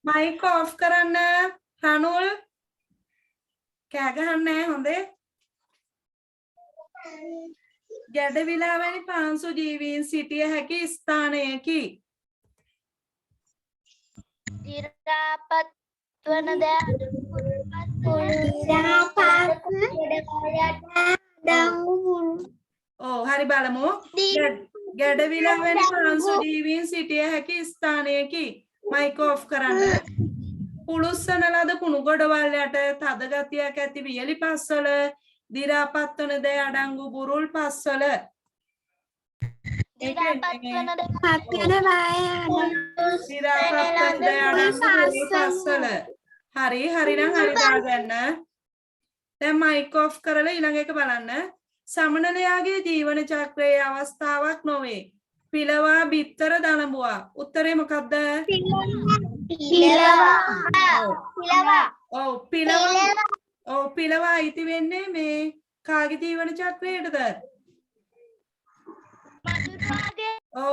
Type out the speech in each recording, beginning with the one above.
Mic off करना हानुल क्या गहना है होंदे ගැඩවිලාවැනි පාංසු ජීවීන් සිටිය හැකි ස්ථානයකි. හරි බලමු. ගැඩවිලාවැනි පාංසු ජීවීන් සිටිය හැකි ස්ථානයකි. මයික් ඔෆ් කරන්න. පුළුස්සන ලද කුණු ගොඩවල් යට තද ගතියක් ඇති වියලි පස්වල දිරාපත් වන දේ අඩංගු බුරුල් පස්වල හරි හරිනම් හරි දාගන්න. දැන් මයික් ඔෆ් කරලා ඊළඟ එක බලන්න. සමනලයාගේ ජීවන චක්‍රයේ අවස්ථාවක් නොවේ. පිලවා බිත්තර දනබුවා. උත්තරේ මොකක්ද? පිලවා අයිති වෙන්නේ මේ කාගේ ජීවන චක්‍රයටද?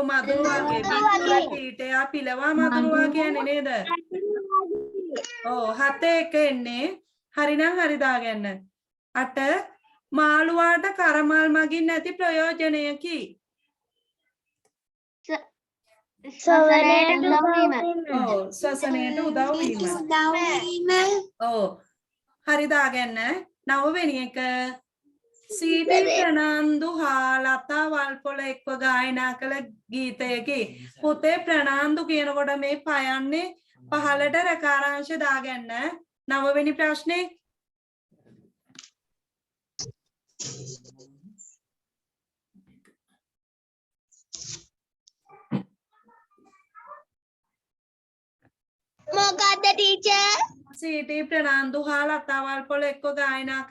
මදුරුවාගේ. බිත්තර කීටයා පිලවා මදුරුවා කියන්නේ නේද? 7 එක එන්නේ. හරිනම් හරි දාගන්න. 8 මාළුවාට කරමල් මගින් නැති ප්‍රයෝජනයකි. ශ්වසනයට උදව් වීම. හරි දාගන්න. 9 වෙනි එක සීටි ප්‍රනාන්දු හා ලතා වල්පොල එක්ව ගායනා කළ ගීතයකි. පුතේ ප්‍රනාන්දු කියනකොට මේ පයන්නේ පහළට රකාරාංශ දාගන්න. 9 වෙනි ප්‍රශ්නේ මොකද්ද ටීචර්? සීටි ප්‍රනාන්දු හා ලතා වල්පොල එක්ව ගායනා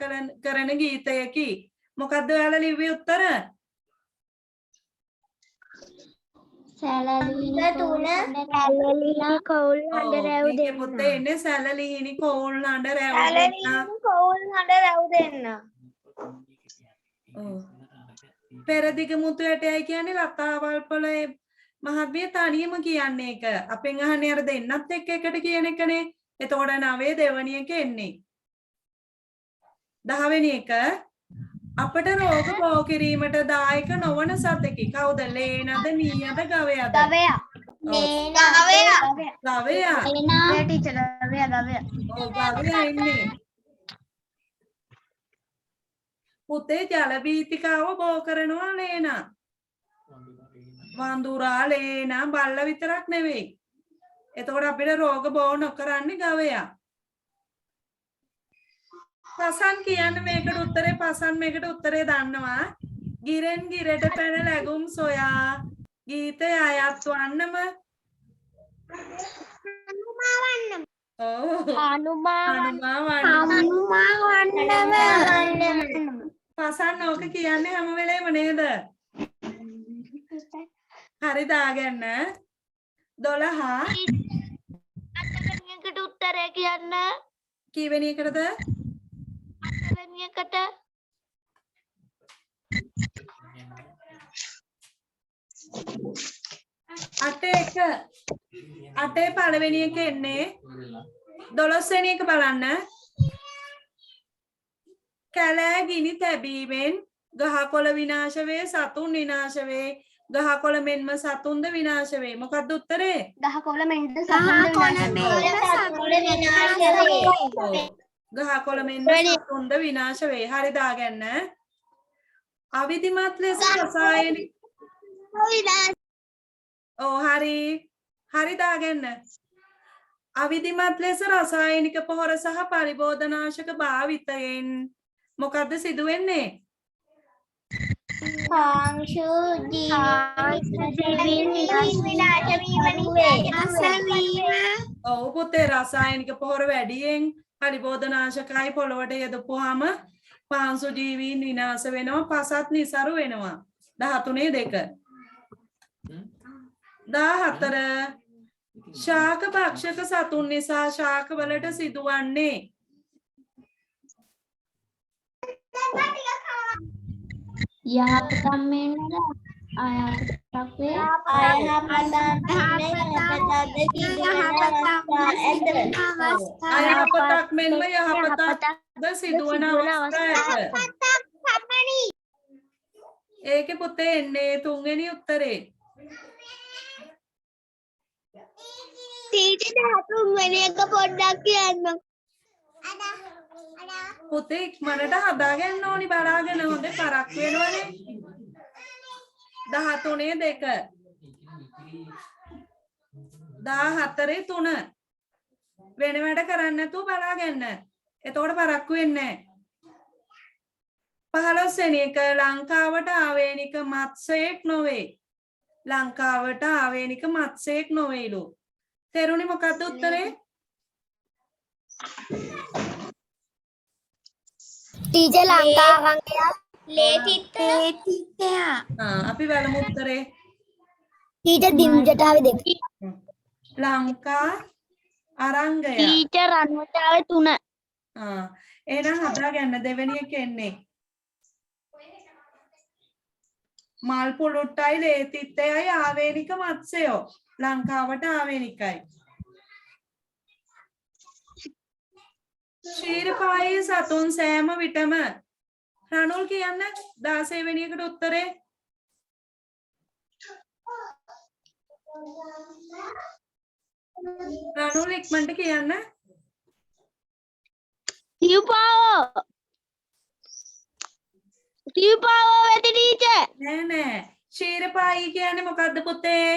කරන ගීතයකි. මොකද්ද ඔයාලා ලිව්වේ උත්තර? සැලලිහිණි කෝල් හඬ රැව් දෙන්න. පුතේ එන්නේ සැලලිහිණි කෝල් හඬ රැව් දෙන්න. සැලලිහිණි කෝල් හඬ රැව් දෙන්න. පෙරදිග මුතු ඇටයයි කියන්නේ ලතා වල්පොලේ මහත්මිය තනියම කියන්නේ එක. අපෙන් අහන්නේ අර දෙන්නත් එක්ක එකට කියන එකනේ. එතකොට 9 දෙවණි එක එන්නේ. 10 වෙනි එක අපට රෝග බෝ කිරීමට දායක නොවන සතෙකි. කවුද? ලේනද, මීයද, ගවයාද? ගවයා. ගවයා. ටීචර් ගවයා. ගවයා ඉන්නේ. පුතේ ජල බීතිකාව බෝ කරනවා ලේනා. වඳුරා ලේනා බල්ලා විතරක් නෙවෙයි. එතකොට අපිට රෝග බෝ නොකරන්නේ ගවයා. පසන් කියන්නේ මේකට උත්තරේ පසන් මේකට උත්තරේ දන්නවා. ගිරෙන් ගිරට පැන ලැබුම් සොයා ගීතය අයත් වන්නම පසන් ඕක කියන්නේ හැම වෙලේම නේද? හරි දාගන්න. 12 අටවෙනියකට උත්තරය කියන්න. කීවෙනි එකටද? අටවෙනියකට. 8 පළවෙනි එක එන්නේ. 12 වෙනි එක බලන්න. කැලෑ ගිනි තැබීමෙන් ගහකොළ විනාශ වේ, සතුන් විනාශ වේ. ගහකොළ මෙන්ම සතුන්ද විනාශ වේ. මොකක්ද උත්තරේ? ගහකොළ මෙන්ම සතුන්ද ගහකොළ මෙන්ම සතුන්ද විනාශ වේ. හරි දාගන්න. අවිධිමත් ලෙස රසායනික හරි දාගන්න. අවිධිමත් ලෙස රසායනික පොහොර සහ පරිබෝධනාශක භාවිතයෙන් මොකද්ද සිදු වෙන්නේ? පාංශු ජීවීන් විනාශ වීම. ඔව් පුතේ රසායනික පොහොර වැඩියෙන් පරිබෝධනාශකයි පොළොවට යදපුවාම පාංශු ජීවීන් විනාශ වෙනවා, පසත් නිසරු වෙනවා. 13 14 ශාක භක්ෂක සතුන් නිසා ශාක වලට සිදුවන්නේ යහපතම් මෙන්ම අයහපතක් වේ අයහපතක් මෙන්ම යහපතක්ද සිදුවන අවස්ථා ඇත. ඒකේ පුතේ එන්නේ තුන්වෙනි උත්තරේ. ටීචර් 13 වෙනි එක පොඩ්ඩක් කියන්න. පුතේ ඉක්මනට හදාගන්න ඕනි බලාගෙන හොඳ කරක් වෙනවනේ. 13 2 14 3 වෙන වැඩ කරන්නේ නැතුව බලාගන්න. එතකොට පරක්කු වෙන්නේ නැහැ. 15 වෙනි එක ලංකාවට ආවේනික මත්ස්‍යයක් නොවේ. ලංකාවට ආවේනික මත්ස්‍යයක් නොවේලු. තේරුණේ මොකක්ද උත්තරේ? ටීචර් ලංකාවංගය ලේතිත්තය අපි බලමු උත්තරේ. ටීචර් දිම්ජටාවේ දෙක. ලංකා අරංගය. ටීචර් රන්වතාවේ 3. එහෙනම් හදාගන්න දෙවෙනි එක එන්නේ. මල් පුලුට්ටයි ලේතිත්තයයි ආවේනික මත්ස්‍යයෝ. ලංකාවට ආවේනිකයි. ශීරපායි සතුන් සෑම විටම රණුල් කියන්න 16 වෙනි එකට උත්තරේ. රණුල් ඉක්මනට කියන්න. තිව්පාවෝ වෙති ටීචර්. නෑ ශීරපායි කියන්නේ මොකද්ද පුතේ?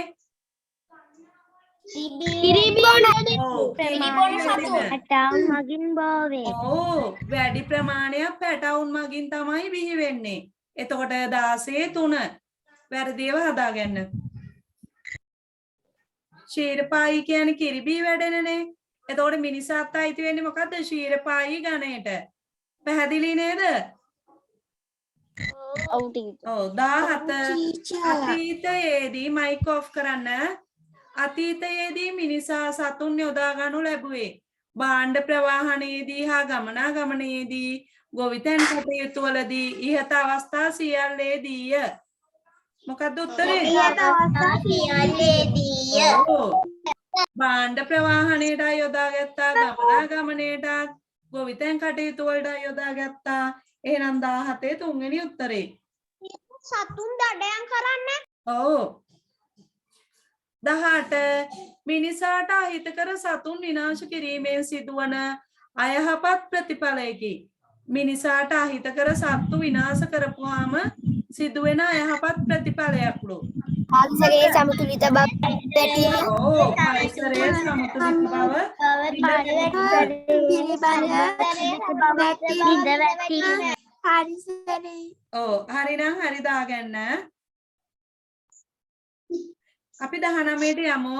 පැටවුන් මගින් බෝවේ. වැඩි ප්‍රමාණයක් පැටවුන් මගින් තමයි බිහි වෙන්නේ. එතකොට 16 3 වැරදිව හදාගන්න. ශීරපායි කියන්නේ කිරිබී වැඩනනේ. එතකොට මිනිසාත් අයිති වෙන්නේ මොකද්ද? ශීරපායි ගණයට. පැහැදිලි නේද? ඔව් ටීචර්. 17 අතීතයේදී මයික් ඔෆ් කරන්න. අතීතයේදී මිනිසා සතුන් යොදා ගනු ලැබුවේ භාණ්ඩ ප්‍රවාහනයේදී හා ගමනාගමනයේදී ගොවිතැන් කටයුතු වලදී ඉහත අවස්ථා සියල්ලේදීය. මොකක්ද උත්තරේ? ඉහත අවස්ථා සියල්ලේදීය. භාණ්ඩ ප්‍රවාහනයට යොදාගත්තා, ගමනාගමනයට, ගොවිතැන් කටයුතු වලට යොදාගත්තා. එහෙනම් 17 තුන්වෙනි උත්තරේ. සතුන් දඩයන් කරන්නේ. ඔව්. 18 මිනිසාට අහිතකර සතුන් විනාශ කිරීමෙන් සිදුවන අයහපත් ප්‍රතිඵලයකි. මිනිසාට අහිතකර සත්තු විනාශ කරපුවාම සිදුවෙන අයහපත් ප්‍රතිඵලයක්ලු. පරිසරයේ සමතුලිත බව පැටීම. පරිසරයේ සමතුලිත බව හරිනම් හරි දාගන්න. අපි 19ට යමු.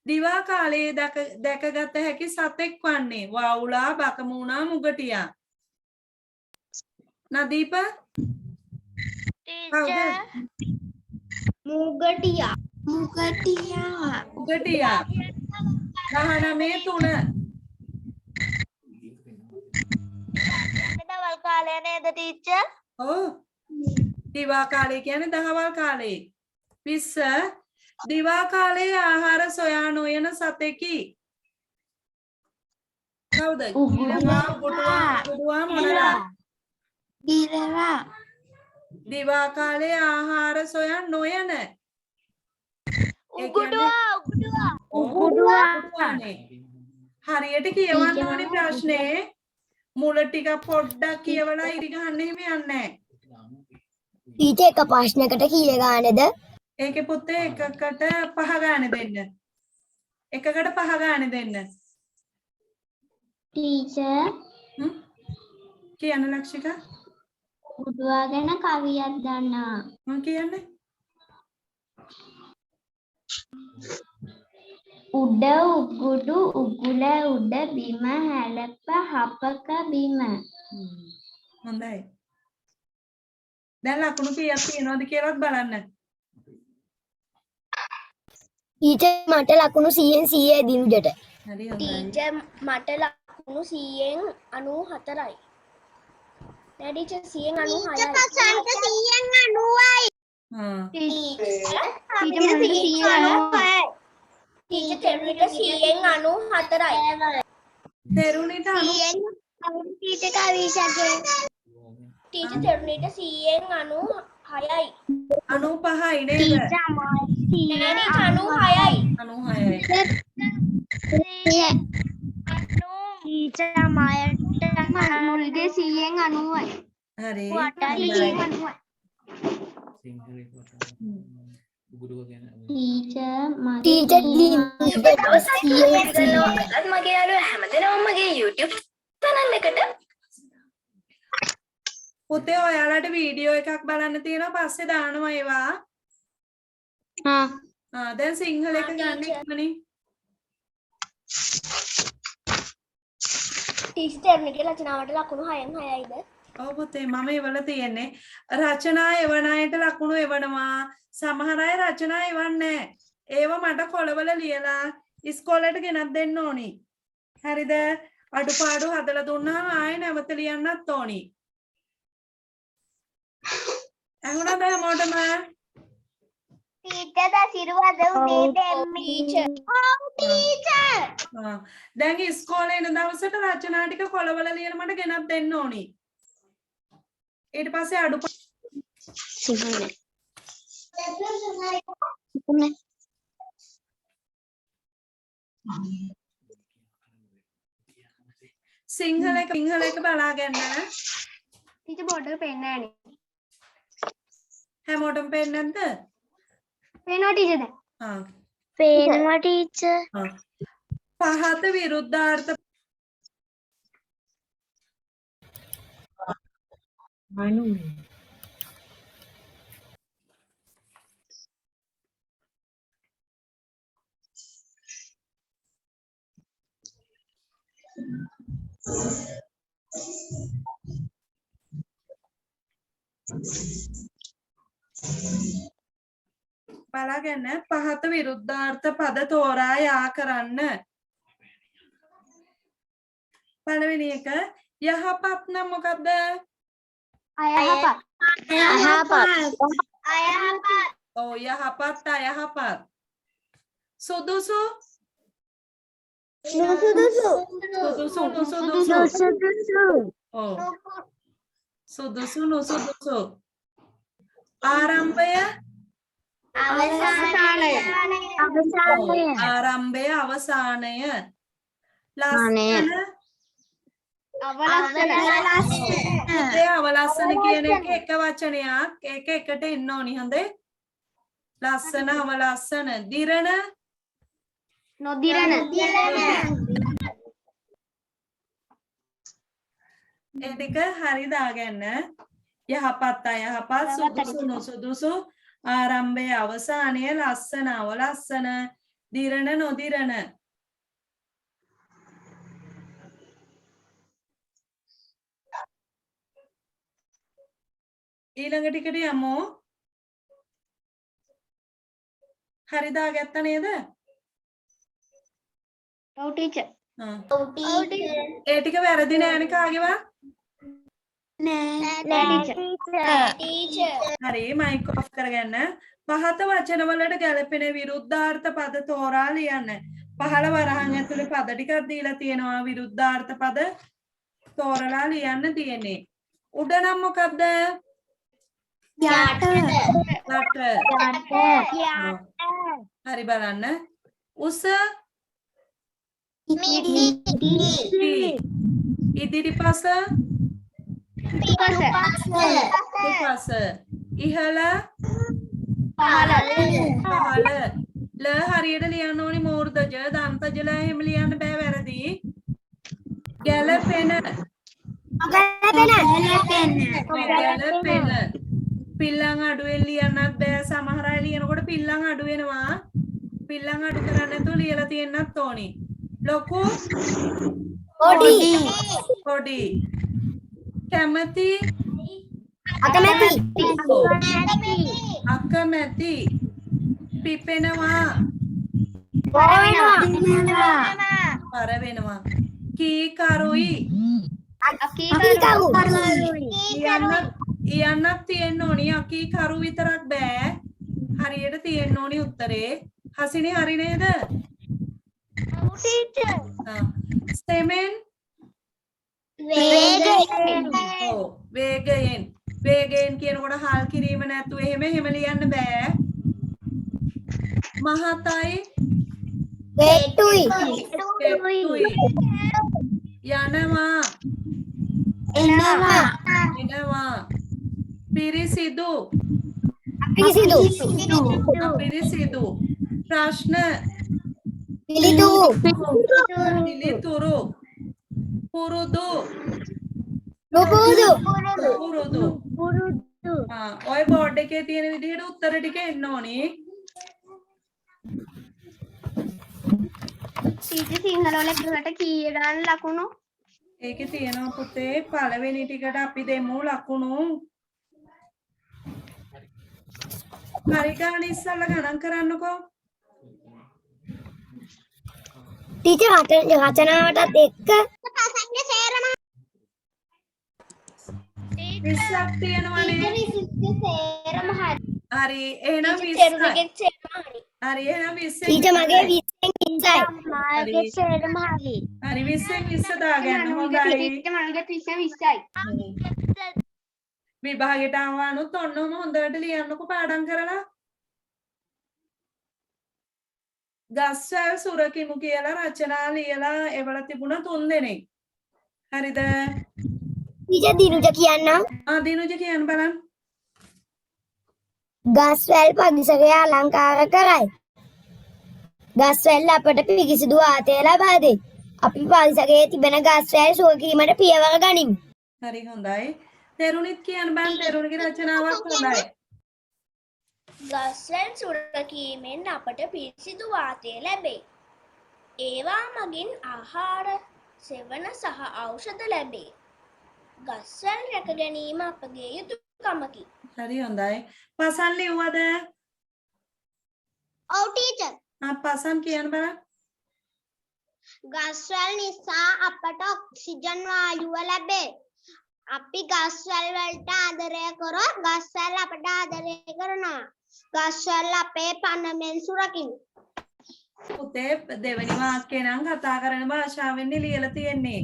දිවා කාලයේ දැකගත හැකි සතෙක් වන්නේ වවුලා, බකමූණා, මුගටියා. නදීප? ටීචර් මුගටියා. මුගටියා. 19 3 දවල් කාලය නේද ටීචර්? ඔව්. දිවා කාලය කියන්නේ දහවල් කාලේ. 20 දිවා කාලයේ ආහාර සොයා නොයන සතෙකි. කවුද? ගිරවා, උගුඩුවා මොනරා? ගිරවා. දිවා කාලයේ ආහාර සොයා නොයන. උගුඩුවානේ. හරියට කියවන්න ඕනේ ප්‍රශ්නේ. මුල ටික පොඩ්ඩක් කියවලා ඉරි ගන්න එහෙම යන්නේ නැහැ. ටීචර් එක ප්‍රශ්නයකට කීය ගානේද? ඒකේ පුතේ එකකට 5 ගානේ දෙන්න. එකකට 5 ගානේ දෙන්න. ටීචර් කියන්න ලක්ෂිකා. උඩුවා ගැන කවියක් දන්නවා. මම කියන්නේ. උඩ උගුඩු උගුල උඩ බිම හැලප හපක බිම. හොඳයි. දැන් ලකුණු කීයක් තියෙනවද කියලාත් බලන්න. ටීචර් මට ලකුණු 100න් 100 දිනුජට. හරි හොඳයි. ටීචර් මට ලකුණු 100න් 94යි. නෑ ටීචර් 100න් 96යි. ටීචර් 100න් 90යි. තෙරුණිට 100න් 94යි. තෙරුණිට අනු ටීචර් තෙරුණිට 100න් 96යි. 95යි නේද? නෑ 96යි. 96යි. ටීචර් මයට මුල්ගේ 100න් 90යි. හරි. ටීචර් මගේ යාළුවෝ හැමදෙනාම මගේ YouTube channel එකට පුතේ ඔයාලට වීඩියෝ එකක් බලන්න තියෙනවා පස්සේ දානවා ඒවා. දැන් සිංහල එක ගන්න ඉක්මනින්. ටීචර් තෙරුණිගේ රචනාවට ලකුණු 6න් 6යිද? ඔව් පුතේ මම ඒවල තියෙන්නේ රචනා එවන අයට ලකුණු එවනවා. සමහර අය රචනා එවන්නේ නැහැ. ඒව මට කොළවල ලියලා ඉස්කෝලේට ගෙනත් දෙන්න ඕනි. හරිද? අඩුපාඩු හදලා දුන්නාම ආයෙ නැවත ලියන්නත් ඕනි. ඇහුණාද හැමෝටම? ටීචර් දසිරුවද උදේ දෙම්මි. ටීචර් දැන් ඉස්කෝලේ එන දවසට රචනා ටික කොළවල ලියලා මට ගෙනත් දෙන්න ඕනි. ඊට පස්සේ සිංහල සිංහල එක බලාගන්න. ටීචර් බෝඩ් එක පේන්නේ නැහැ නේ. හැමෝටම පේන්නේ නැද්ද? පේනවා ටීචර් දැන්. පේනවා ටීචර්. පහත විරුද්ධාර්ථ බලාගන්න. පහත විරුද්ධාර්ථ පද තෝරා යා කරන්න. පළවෙනි එක යහපත් නම් මොකද්ද? අයහපත්. ඔව් යහපත් අයහපත්. සුදුසු ඔව් සුදුසු නුසුදුසු. ආරම්භය ආරම්භය අවසානය. ලස්සන අවලස්සන කියන එක වචනයක්. ඒක එකට එන්න ඕනි. හොඳේ. ලස්සන අවලස්සන. දිරණ නොදිරණ. ඒ ටික හරි දාගන්න. යහපත් අයහපත් සුදුසු නුසුදුසු ආරම්භය අවසානය ලස්සන අවලස්සන දිරණ නොදිරණ. ඊළඟ ටිකට යමු. හරි දාගත්ත නේද? ඔව් ටීචර්. ඒ ටික වැරදි නෑනේ කාගේවා? නෑ ටීචර්. හරි මයික් ඔෆ් කරගන්න. පහත වචන වලට ගැලපෙන විරුද්ධාර්ථ පද තෝරා ලියන්න. පහළ වරහන් ඇතුලේ පද ටිකක් දීලා තියෙනවා. විරුද්ධාර්ථ පද තෝරලා ලියන්න තියෙන්නේ. උඩ නම් මොකද්ද? යට. හරි බලන්න. උස ඉදිරිපස පිටපස. ඉහළ පහළ. ල හරියට ලියන්න ඕනි මූර්ධජ දන්තජ ල එහෙම ලියන්න බෑ වැරදි. ගැලපෙන පිල්ලං අඩුවෙන් ලියන්නත් බෑ. සමහර අය ලියනකොට පිල්ලං අඩු වෙනවා. පිල්ලං අඩු කරන්න නැතුව ලියලා තියෙන්නත් ඕනි. ලොකු පොඩි. කැමති අකමැති. පිපෙනවා පර වෙනවා. ලියන්නත් තියෙන්න ඕනි. අකී කරු විතරක් බෑ. හරියට තියෙන්න ඕනි උත්තරේ. හසිනි හරි නේද? ස්තෙමෙන් ඔව් වේගයෙන්. වේගයෙන් කියනකොට හාල් කිරීම නැතුව එහෙම ලියන්න බෑ. මහතයි වෙට්ටුයි කෙට්ටුයි. යනවා එනවා. පිරිසිදු පිරිසිදු අපිරිසිදු. ප්‍රශ්න පිළිතුරු. පුරුදු පුරුදු. ඔය බෝඩ් එකේ තියෙන විදිහට උත්තර ටික එන්න ඕනි. සිංහල වල එකට කීය ගන්න ලකුණු ඒකේ තියෙනවා පුතේ පළවෙනි ටිකට අපි දෙමු ලකුණු. පරිගාන ඉස්සල්ලා ගණන් කරන්නකෝ. ටීචර් රචනාවටත් එක්ක 20ක් තියෙනවනේ. හරි එහෙනම් 20යි. හරි එහෙනම් 20 ටීචර් මගේ 20න් 20යි හරි 20න් 20 දාගන්න හොඳයි. විභාගයට ආවනුත් ඔන්නම හොඳට ලියන්නකෝ පාඩම් කරලා. ගස්වැල් සුරකිමු කියලා රචනා ලියලා එවල තිබුණා 3 දෙනෙක්. හරිද? ටීචර් දිනුජ කියන්නම් දිනුජ කියන්න බලන්න. ගස්වැල් පරිසරය අලංකාර කරයි. ගස්වැල් අපට පිරිසිදු වාතය ලබා දෙයි. අපි පරිසරයේ තිබෙන ගස්වැල් සුරකීමට පියවර ගනිමු. හරි හොඳයි. තෙරුණිත් කියන්න බෑ. තෙරුණිගේ රචනාවක් හොඳයි. ගස්වැල් සුරකීමෙන් අපට පිරිසිදු වාතය ලැබේ. ඒවා මගින් ආහාර, සෙවන සහ ඖෂධ ලැබේ. ගස්වැල් රැක ගැනීම අපගේ යුතුකමකි. හරි හොඳයි. පසන් ලිව්වද? ඔව් ටීචර්. පසන් කියන්න බලන්න. ගස්වැල් නිසා අපට ඔක්සිජන් වායුව ලැබේ. අපි ගස්වැල් වලට ආදරය කරොත් ගස්වැල් අපට ආදරය කරනවා. ගස්වැල් අපේ පණමෙන් සුරකිමු. පුතේ දෙවෙනි වාක්‍යය නම් කතා කරන භාෂාවෙන් ලියලා තියෙන්නේ.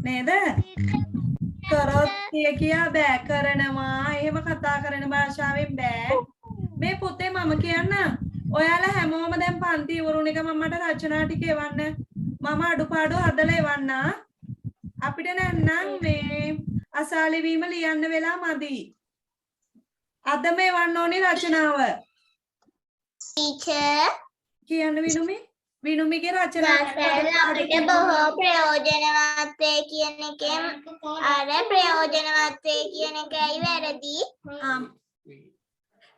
නේද? කරොත් කියා බෑ කරනවා. එහෙම කතා කරන භාෂාවෙන් බෑ. මේ පුතේ මම කියන්න. ඔයාලා හැමෝම දැන් පන්ති ඉවරුන එක මමට රචනා ටික එවන්න. මම අඩුපාඩු හදලා එවන්න. අපිට නැත්නම් මේ අසාලි වීම ලියන්න වෙලා මදි. අදම එවන්න ඕනේ රචනාව. ටීචර් කියන්න විනුමිගේ රචනාව අපිට බොහෝ ප්‍රයෝජනවත් වේ කියන එකෙන් අර ප්‍රයෝජනවත් වේ කියන එකයි වැරදි.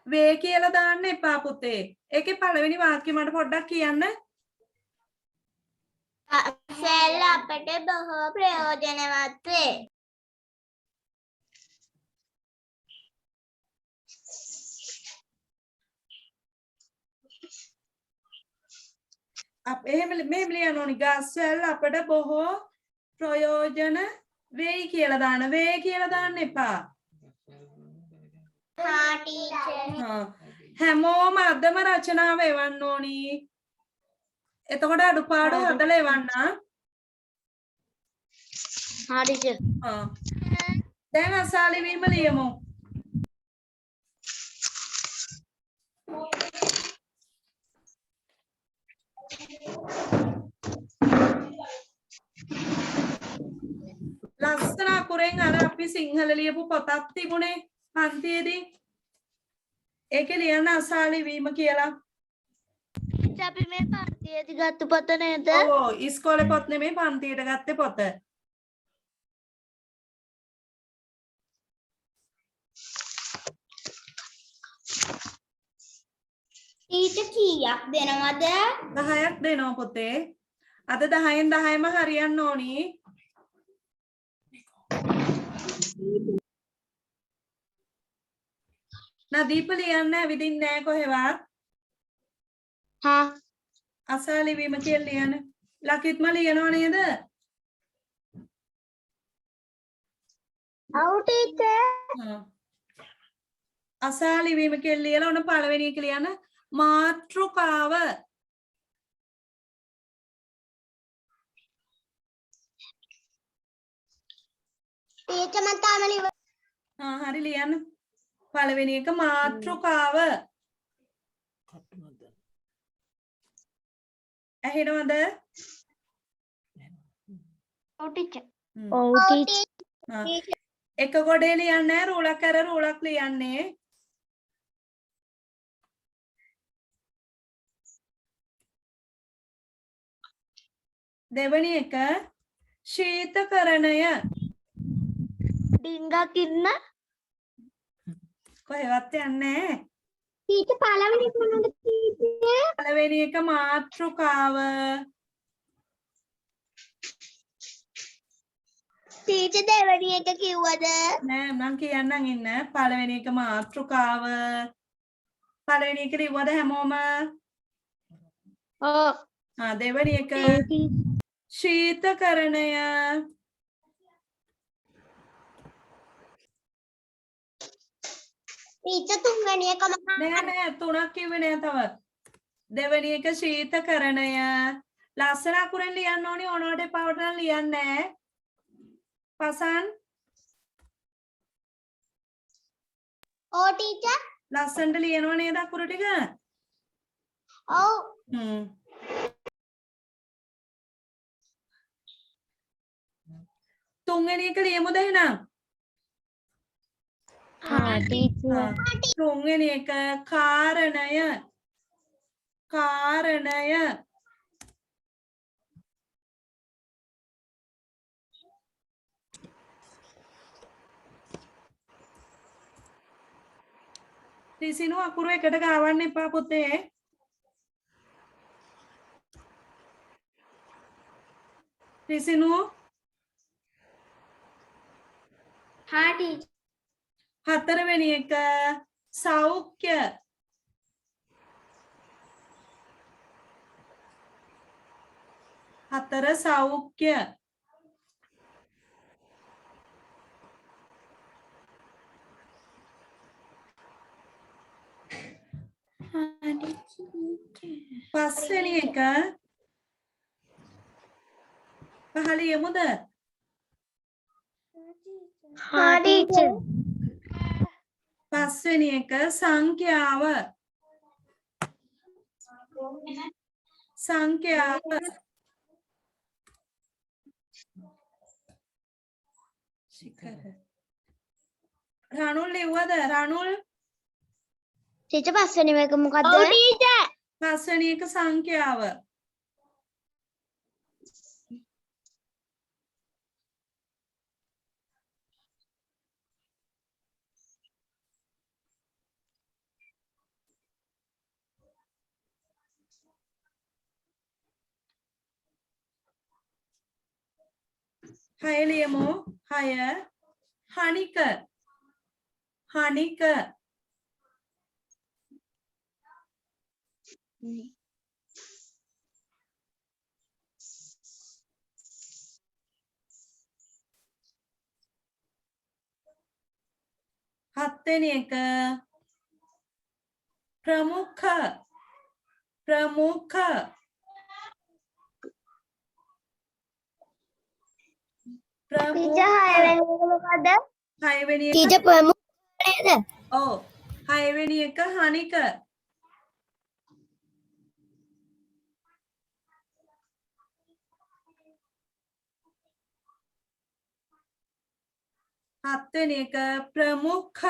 වේ කියලා දාන්න එපා පුතේ. ඒකේ පළවෙනි වාක්‍ය මට පොඩ්ඩක් කියන්න. ගස්වැල් අපට බොහෝ ප්‍රයෝජනවත් වේ. එහෙම ලියන්න ඕනි. ගස්වැල් අපට බොහෝ ප්‍රයෝජන වෙයි කියලා දාන්න. වේ කියලා දාන්න එපා. හා ටීචර්. හැමෝම අදම රචනාව එවන්න ඕනි. එතකොට අඩුපාඩු හදලා එවන්න. හා ටීචර්. දැන් අසාලි වීම ලියමු. ලස්සන අකුරෙන් අර අපි සිංහල ලියපු පොතක් තිබුණේ පන්තියේදී. ඒකේ ලියන්න අසාලි වීම කියලා. අපි මේ පන්තියේදී ගත්ත පොත නේද? ඔව් ඉස්කෝලේ පොත් නෙමෙයි පන්තියට ගත්තේ පොත. ටීචර් කීයක් දෙනවද? 10ක් දෙනවා පුතේ. අද 10න් 10ම හරියන්න ඕනි. නදීප ලියන්න ඇවිදින්නේ නැහැ කොහෙවත්. හා අසාලි වීම කියලා ලියන්න. ලකිත්ම ලියනව නේද? ඔව් ටීචර්. අසා ලිවීම කියලා ලියලා ඔන්න පළවෙනි එක ලියන්න මාත්‍රිකාව. ටීචර් මම තාම හරි ලියන්න. පළවෙනි එක මාත්‍රිකාව. ඇහෙනවද? ඔව් ටීචර්. ඔව් ටීචර්. එක ගොඩේ ලියන්නේ රූලක් අර රූලක් ලියන්නේ. දෙවෙනි එක ශීතකරණය. ඩිංගක් ඉන්න. කොහෙවත් යන්නේ නැහැ. ටීචර් පළවෙනි එක මොනවද ටීචර්? පළවෙනි එක මාත්‍රිකාව. ටීචර් දෙවෙනි එක කිව්වද? නෑ මං කියන්නම් ඉන්න. පළවෙනි එක මාත්‍රිකාව. පළවෙනි එක ලිව්වද හැමෝම? ඔව්. දෙවෙනි එක ශීතකරණය. ටීචර් තුන්වෙනි එක නෑ තුනක් කිව්වේ නෑ තව. දෙවෙනි එක ශීතකරණය. ලස්සන අකුරෙන් ලියන්න ඕනි ඕනවට එපාවට නම් ලියන්නේ නෑ. පසන් ඔව් ටීචර්. ලස්සනට ලියනවා නේද අකුරු ටික? ඔව්. තුන්වෙනි එක ලියමුද එහෙනම්? ටීචර්. තුන්වෙනි එක කාරණය. කාරණය. රිසිනු අකුරු එකට ගාවන්න එපා පුතේ. රිසිනු හා ටීචර්. හතරවෙනි එක සෞඛ්‍ය. හතර සෞඛ්‍ය. පස්වෙනි එක පහළ යමුද? හා ටීචර්. පස්වෙනි එක සංඛ්‍යාව. සංඛ්‍යාව. රණුල් ලිව්වද? රණුල් ටීචර් පස්වෙනි එක මොකද්ද? ඔව් ටීචර්. පස්වෙනි එක සංඛ්‍යාව. හය ලියමු. හය හනික. හනික. හත්වෙනි එක ප්‍රමුඛ. ප්‍රමුඛ. ටීචර් හයවෙනි එක මොකද්ද? හයවෙනි එක ටීචර් ප්‍රමුඛ නේද? ඔව් හයවෙනි එක හනික. හත්වෙනි එක ප්‍රමුඛ.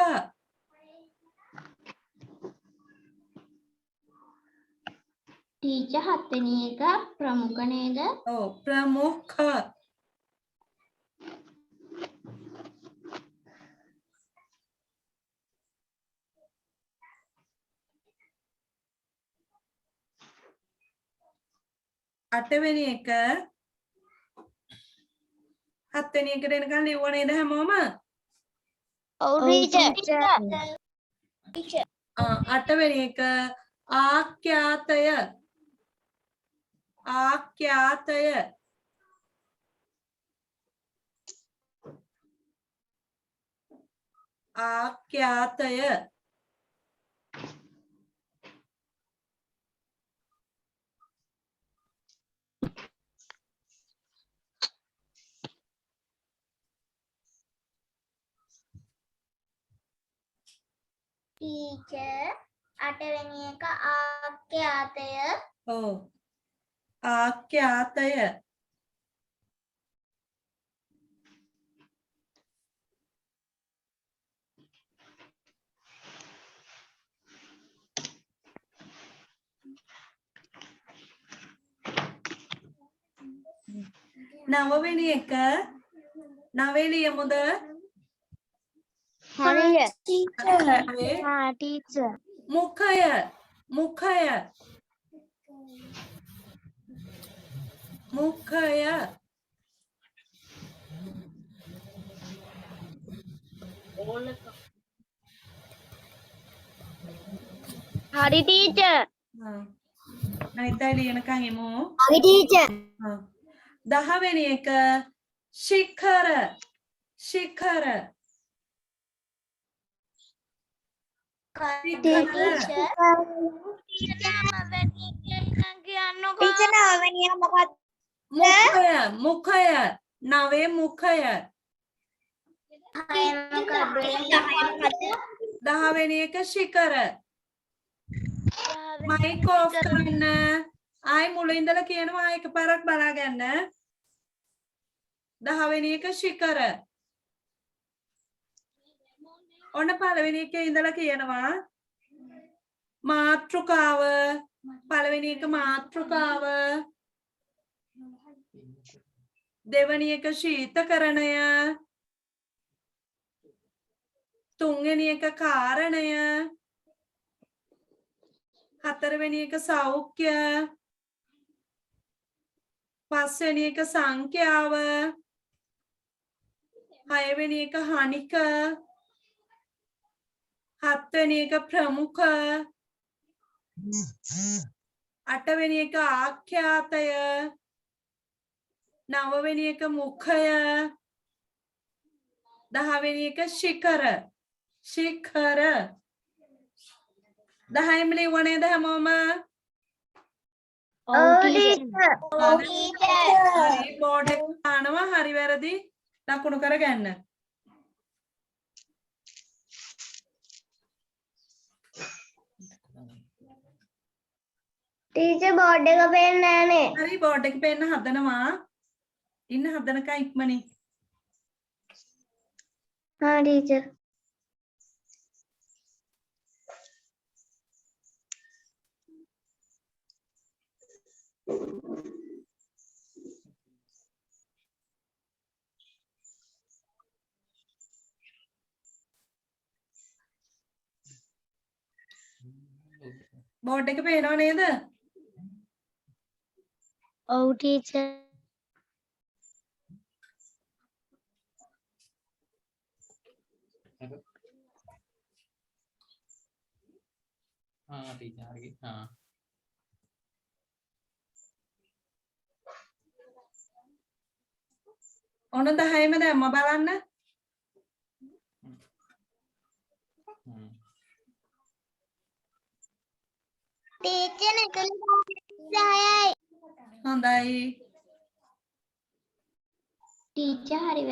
ටීචර් හත්වෙනි එක ප්‍රමුඛ නේද? ඔව් ප්‍රමුඛ. අටවෙනි එක හත්වෙනි එකට එනකන් ලිව්ව නේද හැමෝම? ඔව් ටීචර්. අටවෙනි එක ආඛ්‍යාතය. ආඛ්‍යාතය. ආඛ්‍යාතය. टीचर अटवेनी का आके आते हैं ඔව් ආඛ්‍යාතය නවවෙනි එක නවේ ලියමුද නවේ हाँ टीचर මුඛය මුඛය මුඛය हरी टीचर අනිතයි ලියනකන් එමු හරි ටීචර්. 10 වෙනි එක ශිඛර ශිඛර टीचर नववेनी මොකක්ද මුඛය මුඛය නවේ මුඛය 10 වෙනි එක ශිඛර මයික් ඔෆ් කරන්න ආයි මුල ඉඳලා කියනවා ආයි එකපාරක් බලා ගන්න 10 වෙනි එක ශිඛර ඔන්න පළවෙනි එකේ ඉඳලා කියනවා මාත්‍රිකාව පළවෙනි එක මාත්‍රිකාව දෙවෙනි එක ශීතකරණය තුන්වෙනි එක කාරණය හතරවෙනි එක සෞඛ්‍ය පස්වෙනි එක සංඛ්‍යාව හයවෙනි එක හනික හත්වෙනි එක ප්‍රමුඛ අටවෙනි එක ආඛ්‍යාතය නවවෙනි එක මුඛය දහවෙනි එක ශිඛර ශිඛර 10ම ලියුව නේද හැමෝම හරි බෝඩ් එක දානවා හරි වැරදි ලකුණු කරගන්න टीचर बोर्ड का पेन नैने හරි බෝඩ් එක පෙන්න හදනවා ඉන්න හදනකන් ඉක්මනින් हाँ टीचर බෝඩ් එක පේනව නේද ओ टीचर हाँ टीचर आ गई हाँ ඔන්න 10ම දැම්ම බලන්න टीचर निकल जाए හොඳයි टीचर हरी